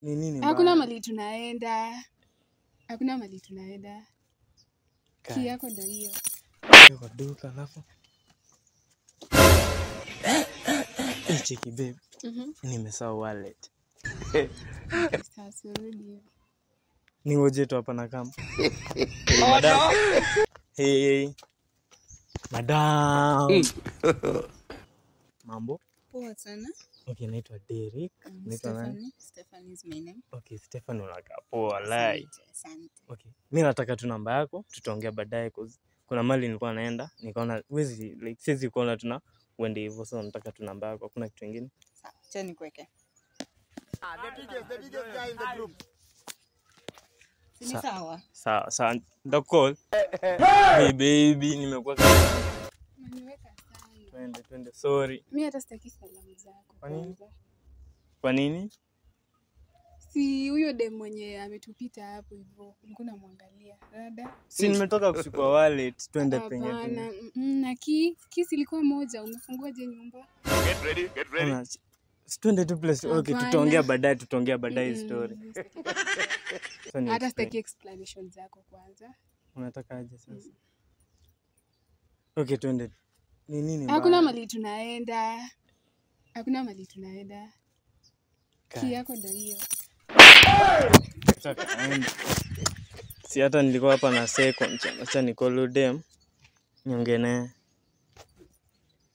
Ni nini? Hakuna mali tunaenda. Hakuna mali tunaenda. Key yako ndio hiyo. Kwa duka alafu. Cheki babe. Nimesahau wallet. Sasa rudi. Ningoje tu hapa na kama. Madam. Hey. Madam. Mambo? Poa sana. Okay, naitwa Derek. Naitwa nani? Stephanie is my name. Okay, Stephanie unakaa poa lai. Asante. Okay. Mimi nataka tu namba yako, tutaongea baadaye kuna mali nilikuwa naenda, nikaona wezi like siwezi kuona tuna uende hivyo, so nataka tu namba yako. Hakuna kitu kingine? Sawa, acha nikuweke. The biggest guy in the group. Ni sawa. Sawa, ndo call. Hey baby, nimekuwa Umeniweka sana. Twende, sorry. Mimi hata sitaki salamu zako. Kwa nini? Si huyo dem mwenye ametupita hapo hivyo. Niko namwangalia. Dada. Si nimetoka kuchukua wallet, twende penye tu. Hapana, na kisi ilikuwa moja. Umefunguaje nyumba? Get ready. Twende tu place. Okay, tutaongea baadaye story. Hata sitaki explanation zako kwanza. Unataka aje sasa? Okay, twende. Ni nini? Hakuna mali tunaenda. Hakuna mali tunaenda. Key yako ndio hiyo. Si hata nilikuwa hapa na second. Acha nikolo dem. Niongee naye.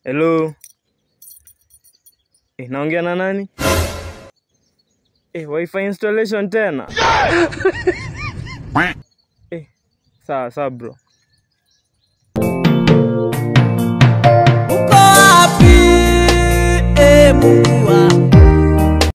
Hello. Naongea na nani? Wi-Fi installation tena. Sawa bro. Uko wapi? Mungu